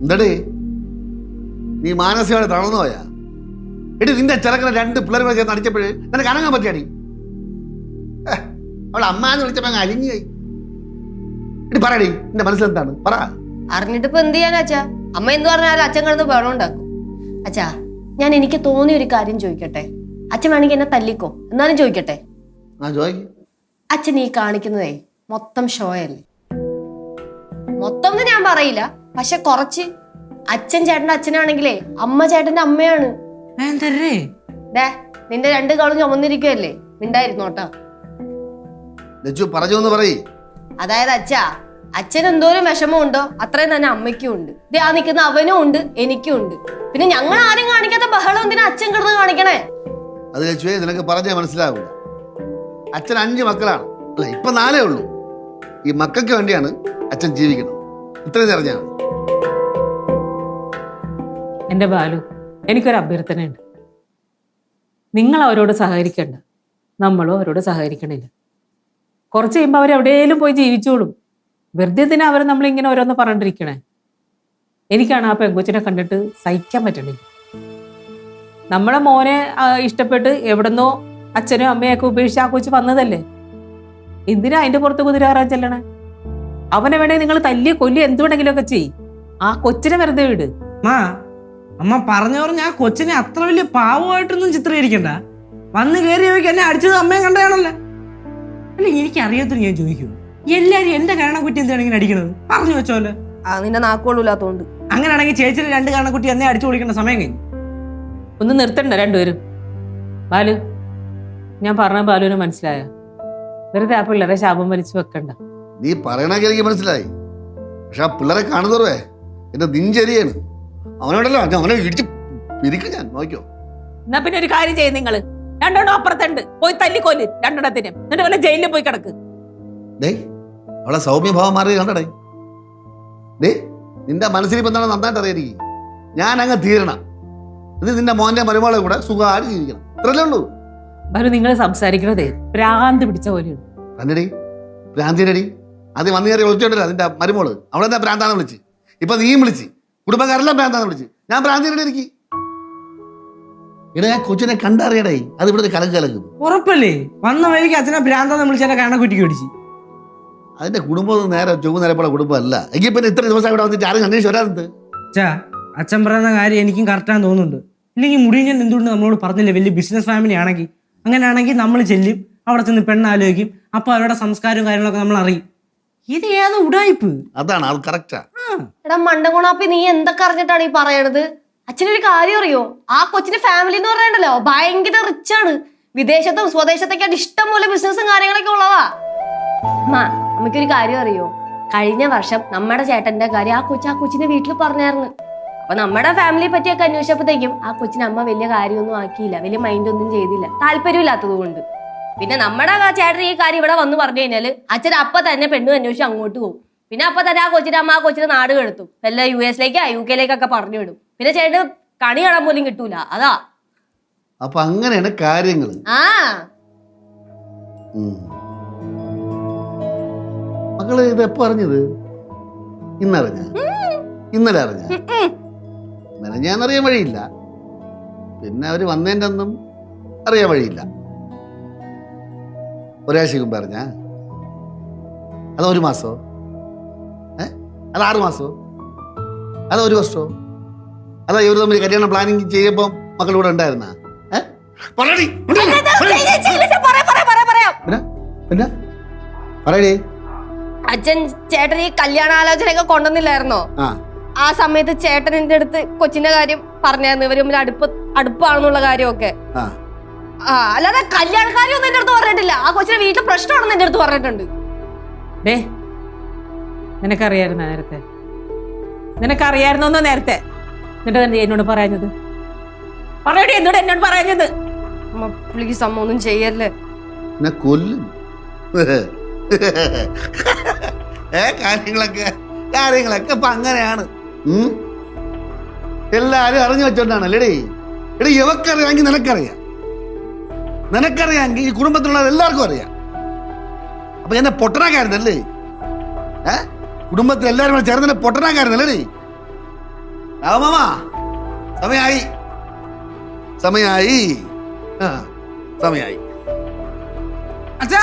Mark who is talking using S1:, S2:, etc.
S1: എന്തടേ നീ മാനസികമായിട്ട് തളർന്നു പോയാ? എടി നിന്റെ ചെറുക്കനെ 2 പിള്ളേരെ ചേർന്ന് അടിച്ചപ്പോഴേ നിനക്ക് അനങ്ങാൻ പറ്റിയാടി? അവളെ അമ്മാന്ന് വിളിച്ചപ്പോ അങ്ങ് അലിഞ്ഞായി. എടി പറയടി, നിന്റെ മനസ്സിലെന്താണ്? പറ.
S2: അറിഞ്ഞിട്ട് ഇപ്പൊ എന്ത് ചെയ്യാനാ അച്ഛാ? അമ്മ എന്ത് പറഞ്ഞാലും അച്ഛൻ കിടന്ന് ബഹളം ഉണ്ടാക്കും. അച്ഛാ, ഞാൻ എനിക്ക് തോന്നിയ ഒരു കാര്യം ചോദിക്കട്ടെ? അച്ഛൻ വേണമെങ്കിൽ എന്നെ തല്ലിക്കോ, എന്നാലും ചോദിക്കട്ടെ. അച്ഛൻ ഈ കാണിക്കുന്നതേ മൊത്തം ഷോയല്ലേ? മൊത്തം എന്ന് ഞാൻ പറയില്ല, പക്ഷെ കുറച്ച്. അച്ഛൻ ചേട്ടന്റെ അച്ഛനാണെങ്കിലേ അമ്മ ചേട്ടന്റെ അമ്മയാണ്. നിന്റെ 2 കാളും ചുമന്നിരിക്കുവല്ലേ, മിണ്ടായിരുന്നോട്ടാ. അതായത് അച്ഛാ, അച്ഛൻ എന്തോരം വിഷമമുണ്ടോ അത്രയും തന്നെ അമ്മയ്ക്കും ഉണ്ട്. ആ നിൽക്കുന്ന അവനും ഉണ്ട്, എനിക്കും ഉണ്ട്. പിന്നെ ഞങ്ങൾ ആരും കാണിക്കാത്ത ബഹളം എന്തിനാ അച്ഛൻ കിടന്ന് കാണിക്കണേ?
S1: അത് നിനക്ക് പറഞ്ഞാൽ മനസ്സിലാവില്ല. അച്ഛൻ 5 മക്കളാണ്, അല്ല ഇപ്പൊ 4 ഉള്ളൂ. ഈ മക്കൾക്ക് വേണ്ടിയാണ് അച്ഛൻ ജീവിക്കണം. ഇത്രയും അറിഞ്ഞാണ്.
S3: എന്റെ ബാലു, എനിക്കൊരു അഭ്യർത്ഥനയുണ്ട്. നിങ്ങൾ അവരോട് സഹകരിക്കണ്ട, നമ്മളും അവരോട് സഹകരിക്കണില്ല. കുറച്ച് കഴിയുമ്പോൾ അവരെവിടെയെങ്കിലും പോയി ജീവിച്ചോളും. വെറുതെ തന്നെ അവർ നമ്മളിങ്ങനെ ഓരോന്ന് പറഞ്ഞിരിക്കണേ. എനിക്കാണ് ആ പെങ്കൊച്ചിനെ കണ്ടിട്ട് സഹിക്കാൻ പറ്റണില്ല. നമ്മളെ മോനെ ഇഷ്ടപ്പെട്ട് എവിടെന്നോ അച്ഛനും അമ്മയൊക്കെ ഉപേക്ഷിച്ച് ആ കൊച്ച് വന്നതല്ലേ. എന്തിനാ അതിന്റെ പുറത്ത് കുതിരാറാൻ ചെല്ലണേ? അവനെ വേണമെങ്കിൽ നിങ്ങൾ തല്ലിയ കൊല്ലി എന്ത് വേണമെങ്കിലും ഒക്കെ ചെയ്യും. ആ കൊച്ചിനെ വെറുതെ വിട്.
S4: അമ്മ പറഞ്ഞ ആ കൊച്ചിനെ അത്ര വലിയ പാവമായിട്ടൊന്നും ചിത്രീകരിക്കണ്ട. വന്ന് കയറിയവയ്ക്ക് എന്നെ അടിച്ചത് അമ്മയെ കണ്ടാണല്ലോ. അല്ല, എനിക്ക് അറിയാത്തൊരു ഞാൻ ചോദിക്കും, എല്ലാരും എന്റെ കാരണക്കുറ്റി എന്താണ് ഇങ്ങനെ അടിക്കണത്? പറഞ്ഞു വെച്ചോല്ലേ.
S2: നിന്റെ നാക്കോളൂല്ലാത്തോണ്ട്.
S4: അങ്ങനെയാണെങ്കിൽ ചേച്ചിയുടെ 2 കാരണക്കുറ്റി എന്നെ അടിച്ചു കൊടുക്കേണ്ട സമയം കഴിഞ്ഞു.
S3: ഒന്ന് നിർത്തണ്ട രണ്ടുപേരും. ബാലു, ഞാൻ പറഞ്ഞ ബാലുവിന് മനസ്സിലായ? വെറുതെ ആ പിള്ളേരെ ശാപം വലിച്ചു വെക്കണ്ട.
S1: നീ പറയണമെങ്കിൽ എനിക്ക് മനസ്സിലായി. പക്ഷെ ആ പിള്ളേരെ കാണുന്നവേ എന്റെ നെഞ്ചരിയാണ്. അവനോടല്ലോ അവനെ ഇടിച്ച് പിരിക്കും ഞാൻ. നോക്കിയോ?
S3: എന്നാ പിന്നെ ഒരു കാര്യം ചെയ്യും, നിങ്ങള് രണ്ടെണ്ണം അപ്പുറത്തുണ്ട്, പോയി തല്ലിക്കൊല്ല് രണ്ടെണ്ണത്തിനും. എന്നിട്ട് വല്ല ജയിലിൽ പോയി കിടക്ക്.
S1: അവളെ സൗമ്യഭാവം മാറി കണ്ടടേ. നിന്റെ മനസ്സിൽ ഇപ്പൊ എന്താണ് നന്നായിട്ട് അറിയായിരിക്കും. ഞാൻ അങ്ങ് തീരണം. ഇത് നിന്റെ മോന്റെ മരുമകളെ കൂടെ സുഖമായിട്ട് ജീവിക്കണം. ഇത്രല്ലേ ഉള്ളൂ.
S3: നിങ്ങൾ സംസാരിക്കണതേ ഭ്രാന്ത് പിടിച്ച പോലെയാണ്.
S1: കണ്ടടി ഭ്രാന്തിനടി. ആദ്യം വന്നു കയറി വിളിച്ചോണ്ടല്ലോ അതിന്റെ മരുമോള്. അവളെന്താ ഭ്രാന്താന്ന് വിളിച്ച്. ഇപ്പൊ നീയും വിളിച്ച്, കുടുംബക്കാരെല്ലാം ഭ്രാന്താന്ന് വിളിച്ച്. ഞാൻ ഭ്രാന്തിനെ എനിക്ക് ഇടയാ കൊച്ചിനെ കണ്ടറിയടേ. അത് ഇവിടുത്തെ കലക്ക് കലക്കും.
S4: ഉറപ്പല്ലേ? വന്ന വഴിക്ക് അച്ഛനെ ഭ്രാന്താന്ന് വിളിച്ചാൽ കാണക്കുറ്റിക്ക് പിടിച്ച്.
S1: അതിന്റെ കുടുംബം നേരെ ചുവന്നേരപ്പോളെ കുടുംബമല്ല. എങ്കിൽ പിന്നെ ഇത്ര ദിവസം ഇവിടെ വന്നിട്ട് ആരും അന്വേഷിച്ച് വരാറുണ്ട്.
S4: അച്ഛൻ പറയുന്ന കാര്യം എനിക്കും കറക്റ്റാന്ന് തോന്നുന്നുണ്ട്. ഇല്ലെങ്കിൽ മുടിയൻ എന്തുകൊണ്ട് നമ്മളോട് പറഞ്ഞില്ലേ, വലിയ ബിസിനസ് ഫാമിലി ആണെങ്കിൽ. അങ്ങനെയാണെങ്കിൽ നമ്മൾ ചെല്ലും, അവിടെ ചെന്ന് പെണ്ണാലോചിക്കും. അപ്പൊ അവരുടെ സംസ്കാരവും കാര്യങ്ങളൊക്കെ നമ്മൾ അറിയും. ഇത് ഏത് ഉടായിപ്പ്?
S1: അതാണ് അത് കറക്റ്റാ.
S2: എടാ മണ്ടകുണാപ്പി, നീ എന്തൊക്കെ അറിഞ്ഞിട്ടാണ് ഈ പറയണത്? അച്ഛനൊരു കാര്യം അറിയോ? ആ കൊച്ചിന്റെ ഫാമിലി എന്ന് പറയണ്ടല്ലോ ഭയങ്കര റിച്ച് ആണ്. വിദേശത്തും സ്വദേശത്തൊക്കെ ഇഷ്ടം പോലെ ബിസിനസ്സും കാര്യങ്ങളൊക്കെ ഉള്ളതാ. നമുക്കൊരു കാര്യം അറിയോ? കഴിഞ്ഞ വർഷം നമ്മുടെ ചേട്ടന്റെ കാര്യം ആ കൊച്ചിന്റെ വീട്ടിൽ പറഞ്ഞായിരുന്നു. അപ്പൊ നമ്മുടെ ഫാമിലിയെ പറ്റിയൊക്കെ അന്വേഷിച്ചപ്പോഴത്തേക്കും ആ കൊച്ചിന് അമ്മ വലിയ കാര്യമൊന്നും ആക്കിയില്ല, വലിയ മൈൻഡ് ഒന്നും ചെയ്തില്ല, താല്പര്യമില്ലാത്തത് കൊണ്ട്. പിന്നെ നമ്മുടെ ചേട്ടൻ ഈ കാര്യം ഇവിടെ വന്ന് പറഞ്ഞു കഴിഞ്ഞാല് അച്ഛൻ അപ്പൊ തന്നെ പെണ്ണു അന്വേഷിച്ച് അങ്ങോട്ട് പോകും. പിന്നെ അപ്പൊ തന്നെ ആ കൊച്ചിന്റെ അമ്മ ആ കൊച്ചിനെ നാട് കെടുത്തും, വല്ല US UK പറഞ്ഞു വിടും. പിന്നെ ചേട്ടന് കണി കാണാൻ പോലും കിട്ടൂല. അതാ.
S1: അപ്പൊ അങ്ങനെയാണ് കാര്യങ്ങൾ. മകള് ഇത് എപ്പോ അറിഞ്ഞത്? ഇന്നറിഞ്ഞ? ഇന്നലെ അറിഞ്ഞ? മെനഞ്ഞാന്നറിയാൻ വഴിയില്ല. പിന്നെ അവര് വന്നതിൻ്റെ ഒന്നും അറിയാൻ വഴിയില്ല. ഒരാഴ്ച മുമ്പ് അറിഞ്ഞ? അത് 1 മാസോ? അത് 6 മാസോ? അത് 1 വർഷോ? അതാ ഇവർ തമ്മിൽ കല്യാണം പ്ലാനിങ് ചെയ്യുമ്പോ മക്കൾ ഇവിടെ ഉണ്ടായിരുന്ന? പറയടേ.
S2: അച്ഛൻ ചേട്ടൻ ഈ കല്യാണാലോചനയൊക്കെ കൊണ്ടുവന്നില്ലായിരുന്നോ? ആ സമയത്ത് ചേട്ടൻ എന്റെ അടുത്ത് കൊച്ചിന്റെ കാര്യം പറഞ്ഞായിരുന്നു. ഇവര് തമ്മിൽ അടുപ്പാണെന്നുള്ള കാര്യമൊക്കെ. അല്ലാതെ കല്യാണക്കാര്യം ഒന്നും എന്റെ അടുത്ത് പറഞ്ഞിട്ടില്ല. ആ കൊച്ചിന്റെ വീട്ടിൽ പ്രശ്നമാണെന്ന് എന്റെ അടുത്ത് പറഞ്ഞിട്ടുണ്ട്.
S3: നിനക്കറിയായിരുന്നോ നേരത്തെ? നിനക്കറിയായിരുന്നോ നേരത്തെ? എന്നിട്ട് തന്നെ എന്നോട് പറയുന്നത്? പറയടി, എന്നോട് എന്നോട് പറയുന്നത്?
S2: പ്ലീസ് അമ്മ ഒന്നും ചെയ്യല്ലേ.
S1: കൊല്ലും കാര്യങ്ങളൊക്കെ ഇപ്പൊ അങ്ങനെയാണ്. എല്ലാരും അറിഞ്ഞു വെച്ചോണ്ടാണല്ലേ. എടീ ഇവക്കറിയാമെങ്കിൽ നിനക്കറിയാമെങ്കിൽ ഈ കുടുംബത്തിലുള്ള എല്ലാവർക്കും അറിയാം. അപ്പൊ എന്നെ പൊട്ടനാക്കാരുന്നല്ലേ? കുടുംബത്തിൽ എല്ലാവരും ചേർന്ന് പൊട്ടനാക്കാരുന്നല്ലേ? രാഘവ മാമ സമയായി സമയായി സമയായി
S4: അച്ഛാ